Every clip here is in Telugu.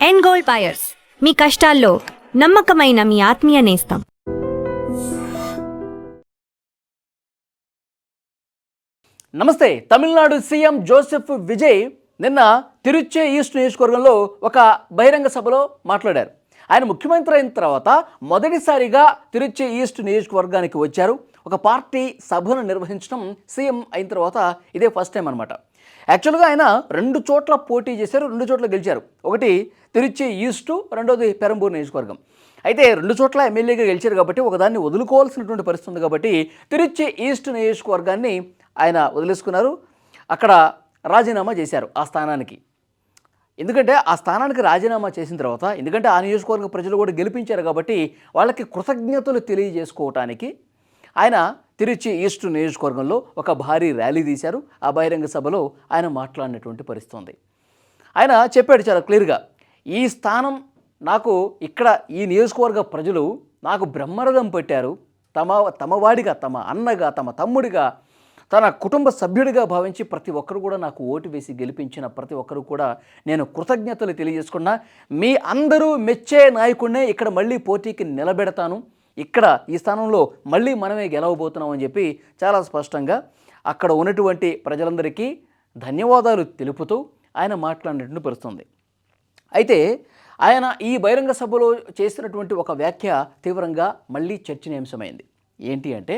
ఎండ్ గోల్డ్ బయర్స్, మీ కష్టాల్లో నమ్మకమైన మీ ఆత్మీయ నేస్తం. నమస్తే. తమిళనాడు సీఎం జోసెఫ్ విజయ్ నిన్న తిరుచి ఈస్ట్ నియోజకవర్గంలో ఒక బహిరంగ సభలో మాట్లాడారు. ఆయన ముఖ్యమంత్రి అయిన తర్వాత మొదటిసారిగా తిరుచి ఈస్ట్ నియోజకవర్గానికి వచ్చారు. ఒక పార్టీ సభను నిర్వహించడం సీఎం అయిన తర్వాత ఇదే ఫస్ట్ టైం అనమాట. యాక్చువల్గా ఆయన 2 చోట్ల పోటీ చేశారు, 2 చోట్ల గెలిచారు. ఒకటి తిరుచి ఈస్టు, రెండోది పెరంబూర్ నియోజకవర్గం. అయితే 2 చోట్ల ఎమ్మెల్యేగా గెలిచారు కాబట్టి ఒకదాన్ని వదులుకోవాల్సినటువంటి పరిస్థితి ఉంది కాబట్టి తిరుచి ఈస్ట్ నియోజకవర్గాన్ని ఆయన వదిలేసుకున్నారు. అక్కడ రాజీనామా చేశారు ఆ స్థానానికి. ఎందుకంటే ఆ స్థానానికి రాజీనామా చేసిన తర్వాత, ఎందుకంటే ఆ నియోజకవర్గ ప్రజలు కూడా గెలిపించారు కాబట్టి వాళ్ళకి కృతజ్ఞతలు తెలియజేసుకోవటానికి ఆయన తిరుచి ఈస్ట్ నియోజకవర్గంలో ఒక భారీ ర్యాలీ తీశారు. ఆ బహిరంగ సభలో ఆయన మాట్లాడినటువంటి పరిస్థితి ఉంది. ఆయన చెప్పాడు చాలా క్లియర్గా, ఈ స్థానం నాకు ఇక్కడ ఈ నియోజకవర్గ ప్రజలు నాకు బ్రహ్మరథం పెట్టారు. తమ వాడిగా, తమ అన్నగా, తమ తమ్ముడిగా, తన కుటుంబ సభ్యుడిగా భావించి ప్రతి ఒక్కరు కూడా నాకు ఓటు వేసి గెలిపించిన ప్రతి ఒక్కరు కూడా నేను కృతజ్ఞతలు తెలియజేసుకున్నా. మీ అందరూ మెచ్చే నాయకుడినే ఇక్కడ మళ్ళీ పోటీకి నిలబెడతాను. ఇక్కడ ఈ స్థానంలో మళ్ళీ మనమే గెలవబోతున్నాం అని చెప్పి చాలా స్పష్టంగా అక్కడ ఉన్నటువంటి ప్రజలందరికీ ధన్యవాదాలు తెలుపుతూ ఆయన మాట్లాడినట్టు పరుస్తుంది. అయితే ఆయన ఈ బహిరంగ సభలో చేసినటువంటి ఒక వ్యాఖ్య తీవ్రంగా మళ్ళీ చర్చనీయాంశమైంది. ఏంటి అంటే,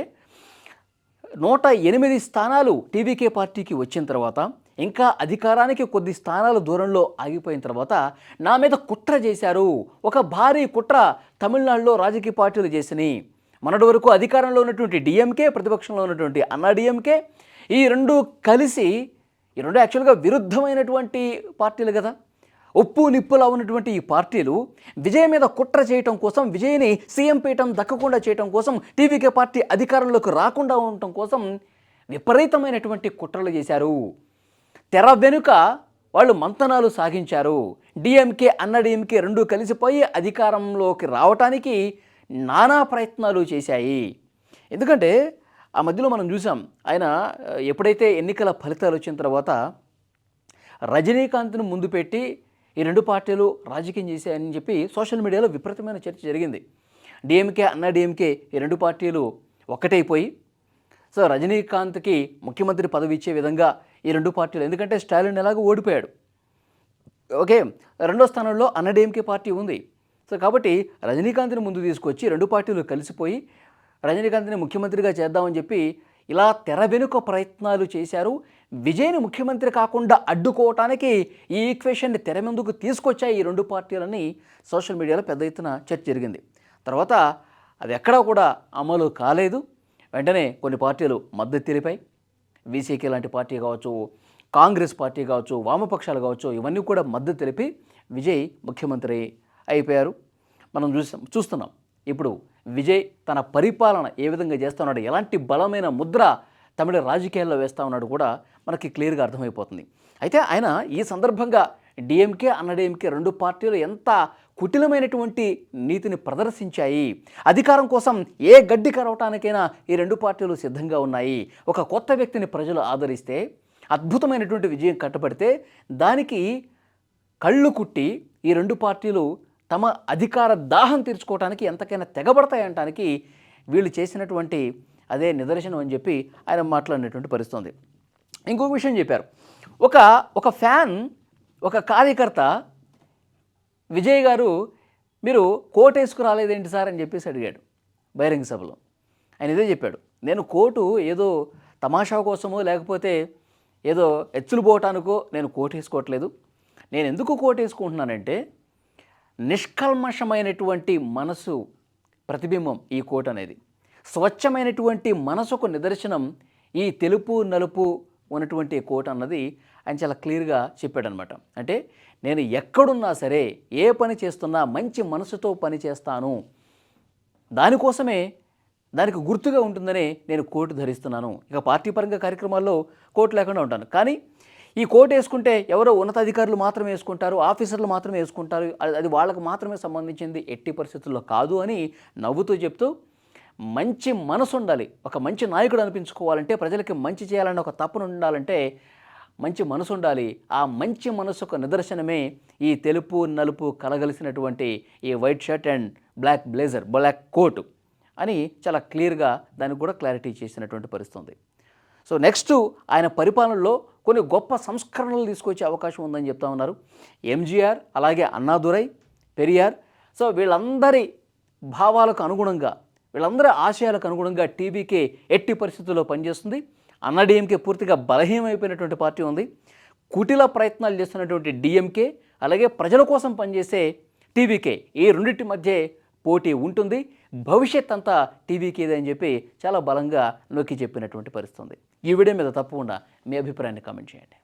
108 స్థానాలు టీవీకే పార్టీకి వచ్చిన తర్వాత, ఇంకా అధికారానికి కొద్ది స్థానాల దూరంలో ఆగిపోయిన తర్వాత నా మీద కుట్ర చేశారు. ఒక భారీ కుట్ర తమిళనాడులో రాజకీయ పార్టీలు చేసినాయి. మొన్నటి వరకు అధికారంలో ఉన్నటువంటి డిఎంకే, ప్రతిపక్షంలో ఉన్నటువంటి అన్నాడీఎంకే, ఈ రెండు కలిసి, ఈ రెండు యాక్చువల్గా విరుద్ధమైనటువంటి పార్టీలు కదా. ఉప్పు నిప్పులా ఉన్నటువంటి ఈ పార్టీలు విజయ్ మీద కుట్ర చేయటం కోసం, విజయ్ని సీఎం పీఠం దక్కకుండా చేయటం కోసం, టీవీకే పార్టీ అధికారంలోకి రాకుండా ఉండటం కోసం విపరీతమైనటువంటి కుట్రలు చేశారు. తెర వెనుక వాళ్ళు మంతనాలు సాగించారు. డిఎంకే, అన్నాడీఎంకే రెండు కలిసిపోయి అధికారంలోకి రావటానికి నానా ప్రయత్నాలు చేశాయి. ఎందుకంటే ఆ మధ్యలో మనం చూసాం, ఆయన ఎప్పుడైతే ఎన్నికల ఫలితాలు వచ్చిన తర్వాత రజనీకాంత్ను ముందు పెట్టి ఈ రెండు పార్టీలు రాజకీయం చేశాయని చెప్పి సోషల్ మీడియాలో విపరీతమైన చర్చ జరిగింది. డిఎంకే, అన్నాడీఎంకే ఈ రెండు పార్టీలు ఒక్కటైపోయి, సో రజనీకాంత్కి ముఖ్యమంత్రి పదవి ఇచ్చే విధంగా ఈ రెండు పార్టీలు, ఎందుకంటే స్టాలిన్ ఎలాగో ఓడిపోయాడు, ఓకే, రెండో స్థానంలో అన్నాడీఎంకే పార్టీ ఉంది. సో కాబట్టి రజనీకాంత్ని ముందు తీసుకొచ్చి రెండు పార్టీలు కలిసిపోయి రజనీకాంత్ని ముఖ్యమంత్రిగా చేద్దామని చెప్పి ఇలా తెర వెనుక ప్రయత్నాలు చేశారు. విజయ్ని ముఖ్యమంత్రి కాకుండా అడ్డుకోవటానికి ఈ ఈక్వేషన్ని తెర ముందుకు తీసుకొచ్చాయి ఈ రెండు పార్టీలని సోషల్ మీడియాలో పెద్ద ఎత్తున చర్చ జరిగింది. తర్వాత అది ఎక్కడా కూడా అమలు కాలేదు. వెంటనే కొన్ని పార్టీలు మద్దతు తెలిపాయి. వీసీకే లాంటి పార్టీ కావచ్చు, కాంగ్రెస్ పార్టీ కావచ్చు, వామపక్షాలు కావచ్చు, ఇవన్నీ కూడా మద్దతు తెలిపి విజయ్ ముఖ్యమంత్రి అయిపోయారు. మనం చూస్తున్నాం ఇప్పుడు విజయ్ తన పరిపాలన ఏ విధంగా చేస్తూ ఉన్నాడు, ఎలాంటి బలమైన ముద్ర తమిళ రాజకీయాల్లో వేస్తూ ఉన్నాడు కూడా మనకి క్లియర్గా అర్థమైపోతుంది. అయితే ఆయన ఈ సందర్భంగా డిఎంకే, అన్నాడీఎంకే రెండు పార్టీలు ఎంత కుటిలమైనటువంటి నీతిని ప్రదర్శించాయి. అధికారం కోసం ఏ గడ్డి కరవటానికైనా ఈ రెండు పార్టీలు సిద్ధంగా ఉన్నాయి. ఒక కొత్త వ్యక్తిని ప్రజలు ఆదరిస్తే, అద్భుతమైనటువంటి విజయం కట్టబడితే దానికి కళ్ళు కుట్టి ఈ రెండు పార్టీలు తమ అధికార దాహం తీర్చుకోవడానికి ఎంతకైనా తెగబడతాయంటానికి వీళ్ళు చేసినటువంటి అదే నిదర్శనం అని చెప్పి ఆయన మాట్లాడినటువంటి పరిస్థితి. ఇంకొక విషయం చెప్పారు. ఒక ఫ్యాన్, ఒక కార్యకర్త, విజయ్ గారు మీరు కోట్ వేసుకు రాలేదేంటి సార్ అని చెప్పేసి అడిగాడు బహిరంగ సభలో. ఆయన ఇదే చెప్పాడు, నేను కోటు ఏదో తమాషా కోసమో లేకపోతే ఏదో ఎచ్చులు పోవటానికో నేను కోట్ వేసుకోవట్లేదు. నేను ఎందుకు కోట్ వేసుకుంటున్నానంటే నిష్కల్మషమైనటువంటి మనసు ప్రతిబింబం ఈ కోట్ అనేది. స్వచ్ఛమైనటువంటి మనసుకు నిదర్శనం ఈ తెలుపు నలుపు ఉన్నటువంటి కోట్ అన్నది ఆయన చాలా క్లియర్గా చెప్పాడనమాట. అంటే నేను ఎక్కడున్నా సరే, ఏ పని చేస్తున్నా మంచి మనసుతో పని చేస్తాను, దానికోసమే, దానికి గుర్తుగా ఉంటుందనే నేను కోటు ధరిస్తున్నాను. ఇక పార్టీ పరంగా కార్యక్రమాల్లో కోట్ లేకుండా ఉంటాను, కానీ ఈ కోట్ వేసుకుంటే ఎవరో ఉన్నతాధికారులు మాత్రమే వేసుకుంటారు, ఆఫీసర్లు మాత్రమే వేసుకుంటారు, అది వాళ్ళకు మాత్రమే సంబంధించింది, ఎట్టి పరిస్థితుల్లో కాదు అని నవ్వుతూ చెప్తూ, మంచి మనసు ఉండాలి. ఒక మంచి నాయకుడు అనిపించుకోవాలంటే, ప్రజలకి మంచి చేయాలన్న ఒక తపన ఉండాలంటే మంచి మనసు ఉండాలి. ఆ మంచి మనసుకు నిదర్శనమే ఈ తెలుపు నలుపు కలగలిసినటువంటి ఈ white shirt and black blazer, black coat అని చాలా క్లియర్గా దానికి కూడా క్లారిటీ చేసినటువంటి పరిస్థితి ఉంది. సో నెక్స్ట్ ఆయన పరిపాలనలో కొన్ని గొప్ప సంస్కరణలు తీసుకొచ్చే అవకాశం ఉందని చెప్తా ఉన్నారు. ఎంజీఆర్, అలాగే అన్నాదురై, పెరియార్, సో వీళ్ళందరి భావాలకు అనుగుణంగా, వీళ్ళందరి ఆశయాలకు అనుగుణంగా టీవీకే ఎట్టి పరిస్థితుల్లో పనిచేస్తుంది. అన్నాడీఎంకే పూర్తిగా బలహీనమైపోయినటువంటి పార్టీ ఉంది. కుటిల ప్రయత్నాలు చేస్తున్నటువంటి డిఎంకే, అలాగే ప్రజల కోసం పనిచేసే టీవీకే, ఈ రెండింటి మధ్య పోటీ ఉంటుంది. భవిష్యత్ అంతా టీవీకేదే అని చెప్పి చాలా బలంగా నొక్కి చెప్పినటువంటి పరిస్థితి ఉంది. ఈ వీడియో మీద తప్పకుండా మీ అభిప్రాయాన్ని కామెంట్ చేయండి.